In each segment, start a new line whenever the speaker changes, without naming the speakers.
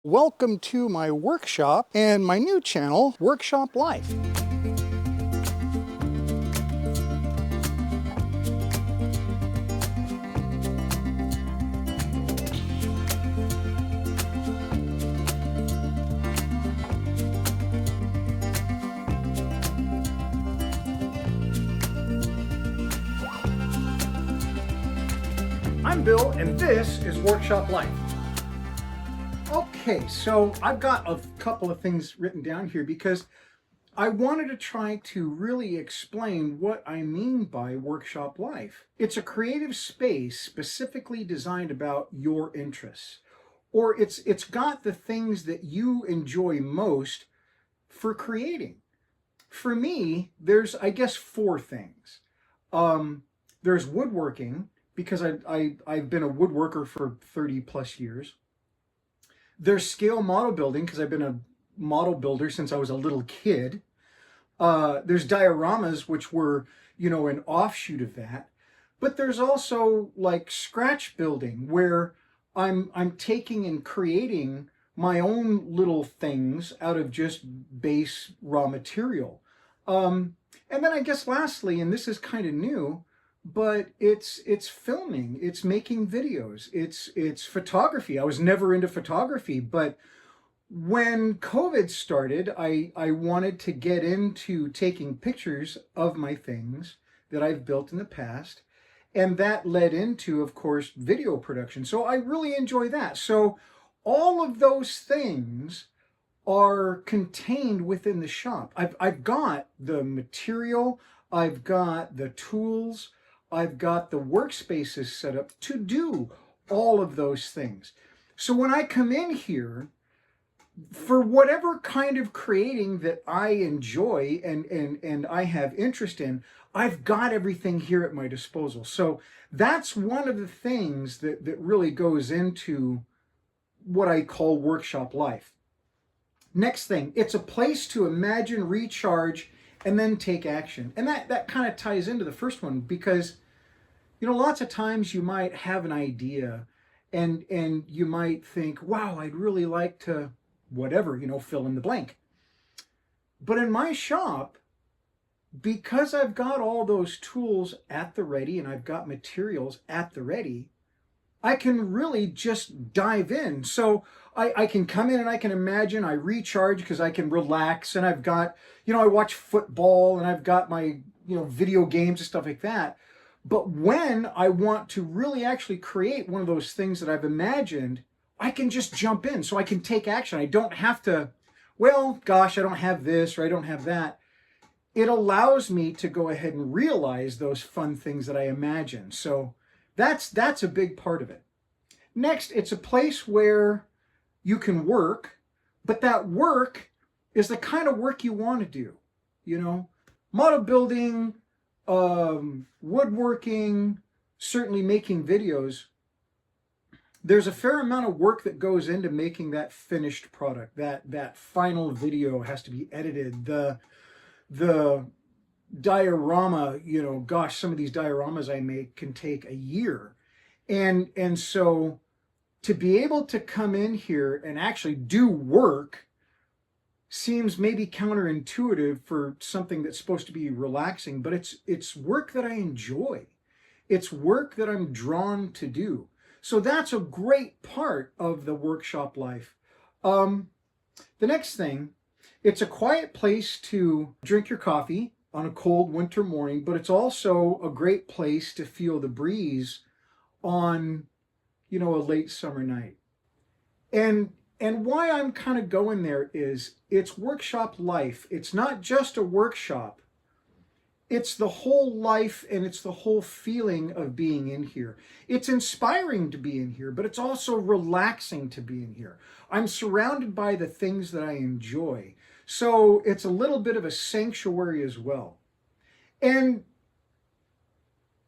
Welcome to my workshop and my new channel, Workshop Life. I'm Bill, and this is Workshop Life. Okay, so I've got a couple of things written down here because I wanted to try to really explain what I mean by Workshop Life. It's a creative space specifically designed about your interests, or it's got the things that you enjoy most for creating. For me, there's, I guess, four things. There's woodworking, because I've been a woodworker for 30 plus years. There's scale model building, because I've been a model builder since I was a little kid. There's dioramas, which were, an offshoot of that. But there's also like scratch building, where I'm taking and creating my own little things out of just base raw material. And then I guess lastly, and this is kind of new, but it's filming, it's making videos, it's photography. I was never into photography, but when COVID started, I wanted to get into taking pictures of my things that I've built in the past, and that led into, of course, video production. So I really enjoy that. So all of those things are contained within the shop. I've got the material, I've got the tools, I've got the workspaces set up to do all of those things. So when I come in here, for whatever kind of creating that I enjoy and I have interest in, I've got everything here at my disposal. So that's one of the things that really goes into what I call Workshop Life. Next thing, it's a place to imagine, recharge, and then take action. And that kind of ties into the first one, because lots of times you might have an idea and you might think, wow, I'd really like to whatever, fill in the blank. But in my shop, because I've got all those tools at the ready and I've got materials at the ready, I can really just dive in. So I can come in and I can imagine, I recharge because I can relax, and I've got, I watch football and I've got my, video games and stuff like that. But when I want to really actually create one of those things that I've imagined, I can just jump in. So I can take action. I don't have to, well, gosh, I don't have this or I don't have that. It allows me to go ahead and realize those fun things that I imagine. So that's a big part of it. Next, it's a place where you can work, but that work is the kind of work you want to do. Model building, woodworking, certainly making videos. There's a fair amount of work that goes into making that finished product. That final video has to be edited. The diorama, gosh, some of these dioramas I make can take a year. And so to be able to come in here and actually do work seems maybe counterintuitive for something that's supposed to be relaxing, but it's work that I enjoy. It's work that I'm drawn to do. So that's a great part of the Workshop Life. The next thing, it's a quiet place to drink your coffee on a cold winter morning, but it's also a great place to feel the breeze on, a late summer night. And why I'm kind of going there is it's Workshop Life. It's not just a workshop. It's the whole life, and it's the whole feeling of being in here. It's inspiring to be in here, but it's also relaxing to be in here. I'm surrounded by the things that I enjoy. So it's a little bit of a sanctuary as well. And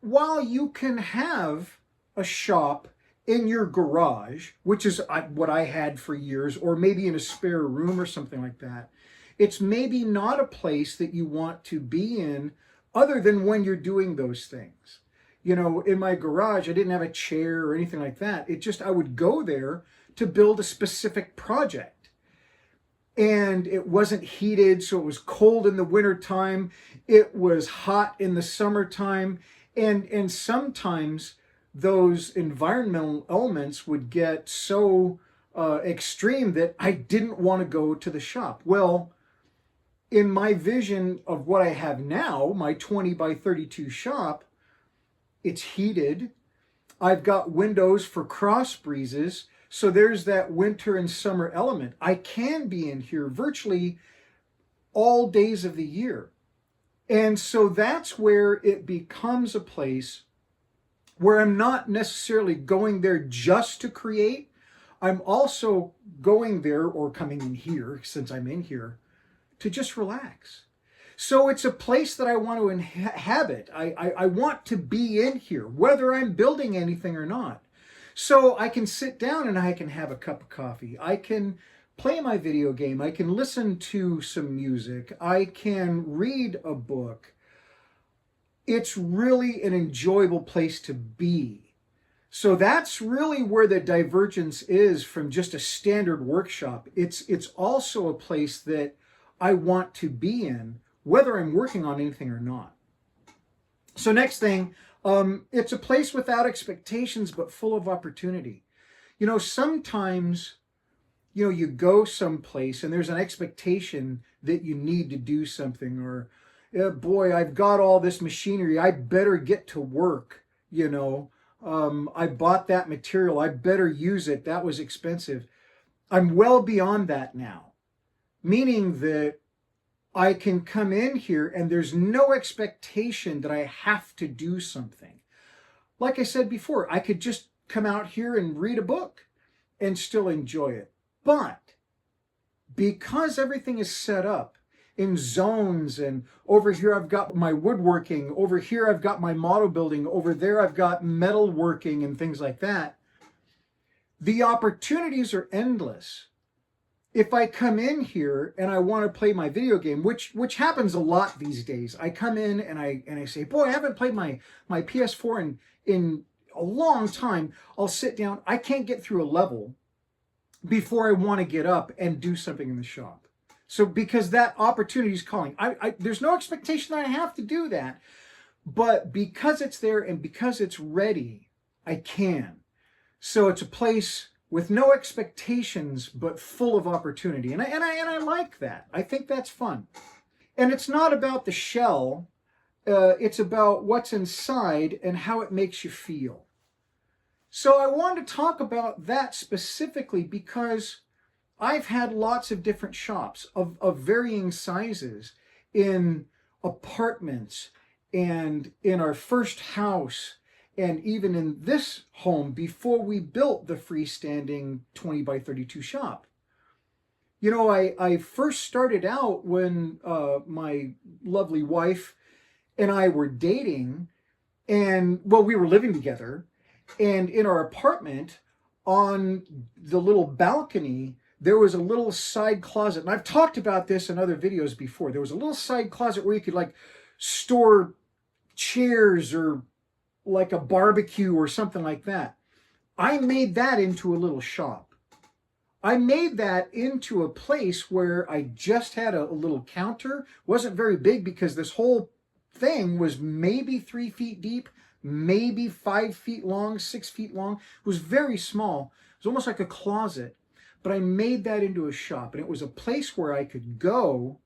while you can have a shop in your garage, which is what I had for years, or maybe in a spare room or something like that, it's maybe not a place that you want to be in other than when you're doing those things. In my garage, I didn't have a chair or anything like that. I would go there to build a specific project. And it wasn't heated, so it was cold in the wintertime. It was hot in the summertime. And sometimes those environmental elements would get so extreme that I didn't want to go to the shop. Well, in my vision of what I have now, my 20 by 32 shop, it's heated. I've got windows for cross breezes. So there's that winter and summer element. I can be in here virtually all days of the year. And so that's where it becomes a place where I'm not necessarily going there just to create. I'm also going there, or coming in here, since I'm in here, to just relax. So it's a place that I want to inhabit. I want to be in here, whether I'm building anything or not. So I can sit down and I can have a cup of coffee. I can play my video game. I can listen to some music. I can read a book. It's really an enjoyable place to be. So that's really where the divergence is from just a standard workshop. It's also a place that I want to be in, whether I'm working on anything or not. So next thing, it's a place without expectations, but full of opportunity. You know, sometimes, you go someplace and there's an expectation that you need to do something, or, boy, I've got all this machinery, I better get to work, I bought that material, I better use it, that was expensive. I'm well beyond that now, meaning that I can come in here and there's no expectation that I have to do something. Like I said before, I could just come out here and read a book and still enjoy it. But because everything is set up in zones, and over here I've got my woodworking, over here I've got my model building, over there I've got metal working and things like that, the opportunities are endless. If I come in here and I want to play my video game, which happens a lot these days, I come in and I say, boy, I haven't played my PS4 in a long time. I'll sit down. I can't get through a level before I want to get up and do something in the shop. So because that opportunity is calling, there's no expectation that I have to do that, but because it's there and because it's ready, I can. So it's a place with no expectations, but full of opportunity. And I like that. I think that's fun. And it's not about the shell. It's about what's inside and how it makes you feel. So I wanted to talk about that specifically because I've had lots of different shops of varying sizes in apartments and in our first house, and even in this home before we built the freestanding 20 by 32 shop. I first started out when my lovely wife and I were dating, and we were living together, and in our apartment on the little balcony, there was a little side closet. And I've talked about this in other videos before. There was a little side closet where you could store chairs or like a barbecue or something like that. I made that into a little shop. I made that into a place where I just had a little counter. It wasn't very big because this whole thing was maybe 3 feet deep, maybe 5 feet long, 6 feet long. It was very small. It was almost like a closet. But I made that into a shop, and it was a place where I could go,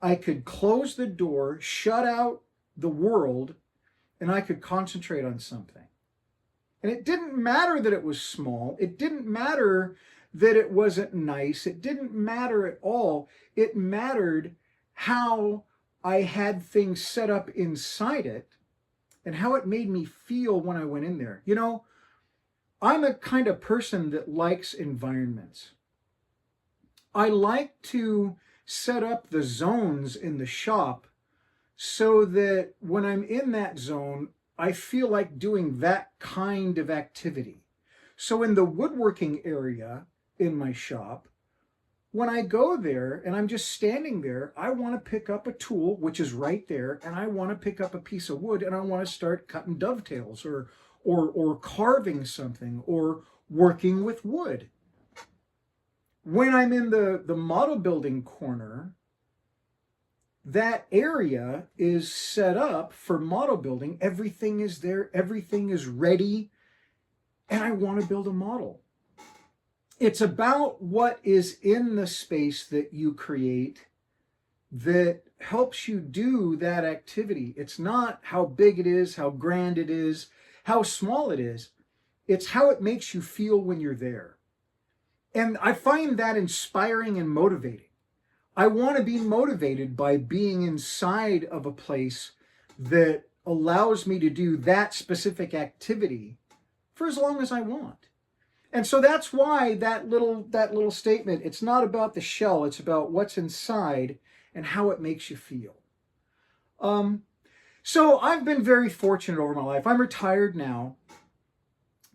I could close the door, shut out the world, and I could concentrate on something. And it didn't matter that it was small. It didn't matter that it wasn't nice. It didn't matter at all. It mattered how I had things set up inside it and how it made me feel when I went in there. I'm a kind of person that likes environments. I like to set up the zones in the shop so that when I'm in that zone, I feel like doing that kind of activity. So in the woodworking area in my shop, when I go there and I'm just standing there, I want to pick up a tool, which is right there, and I want to pick up a piece of wood and I want to start cutting dovetails or carving something or working with wood. When I'm in the model building corner, that area is set up for model building. Everything is there, everything is ready, and I want to build a model. It's about what is in the space that you create that helps you do that activity. It's not how big it is, how grand it is, how small it is. It's how it makes you feel when you're there. And I find that inspiring and motivating. I want to be motivated by being inside of a place that allows me to do that specific activity for as long as I want. And so that's why that little statement, it's not about the shell, it's about what's inside and how it makes you feel. So I've been very fortunate over my life. I'm retired now,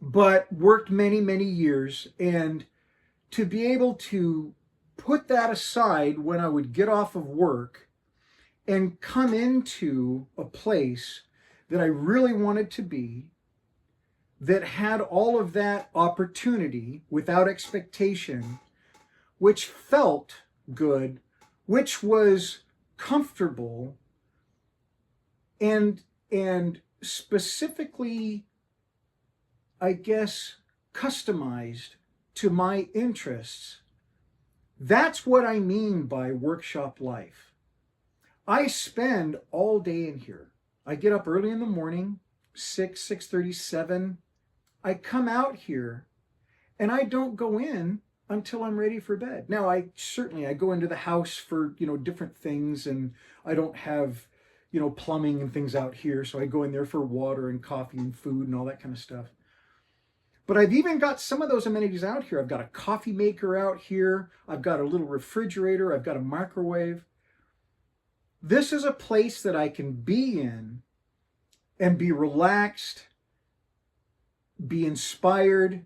but worked many, many years. And to be able to put that aside when I would get off of work and come into a place that I really wanted to be, that had all of that opportunity without expectation, which felt good, which was comfortable, and specifically, I guess, customized to my interests. That's what I mean by workshop life. I spend all day in here. I get up early in the morning, 6:30, 7. I come out here and I don't go in until I'm ready for bed. Now, I go into the house for, different things, and I don't have, plumbing and things out here. So I go in there for water and coffee and food and all that kind of stuff. But I've even got some of those amenities out here. I've got a coffee maker out here. I've got a little refrigerator. I've got a microwave. This is a place that I can be in and be relaxed, be inspired.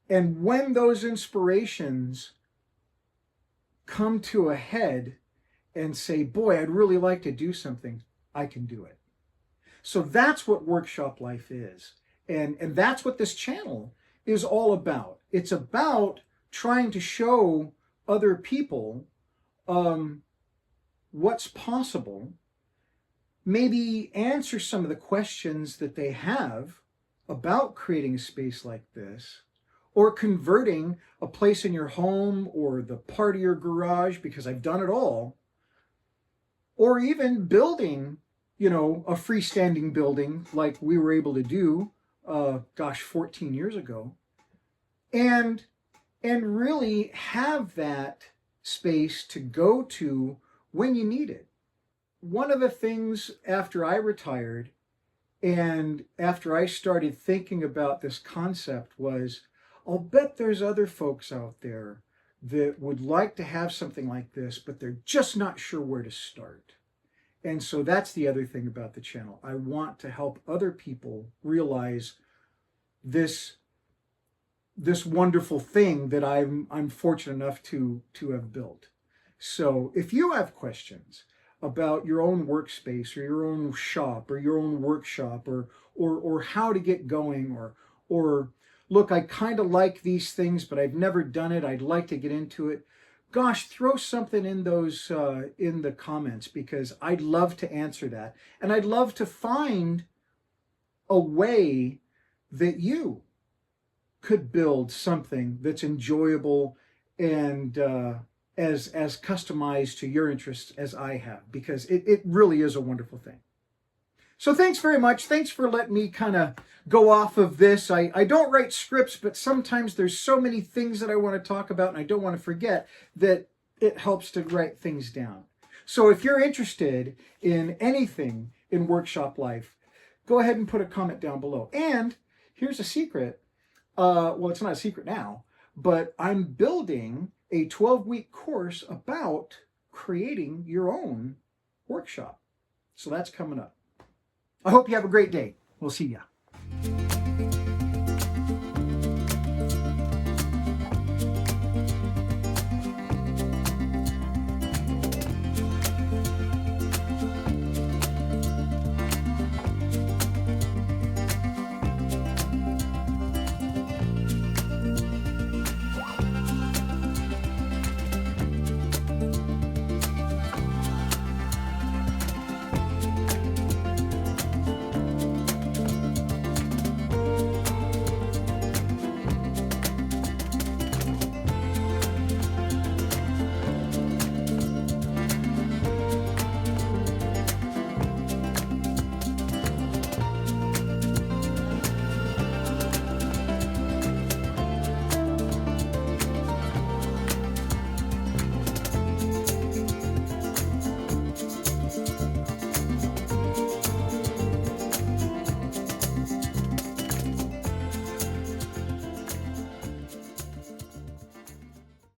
And when those inspirations come to a head and say, boy, I'd really like to do something, I can do it. So that's what workshop life is. And that's what this channel is all about. It's about trying to show other people what's possible, maybe answer some of the questions that they have about creating a space like this, or converting a place in your home or the part of your garage, because I've done it all, or even building, a freestanding building like we were able to do 14 years ago, and really have that space to go to when you need it. One of the things after I retired and after I started thinking about this concept was, I'll bet there's other folks out there that would like to have something like this, but they're just not sure where to start. And so that's the other thing about the channel. I want to help other people realize this wonderful thing that I'm fortunate enough to have built. So if you have questions about your own workspace or your own shop or your own workshop, or how to get going, or look, I kind of like these things, but I've never done it, I'd like to get into it, gosh, throw something in those in the comments, because I'd love to answer that. And I'd love to find a way that you could build something that's enjoyable and as customized to your interests as I have, because it really is a wonderful thing. So thanks very much. Thanks for letting me kind of go off of this. I don't write scripts, but sometimes there's so many things that I want to talk about and I don't want to forget, that it helps to write things down. So if you're interested in anything in workshop life, go ahead and put a comment down below. And here's a secret. Well, it's not a secret now, but I'm building a 12-week course about creating your own workshop. So that's coming up. I hope you have a great day. We'll see ya.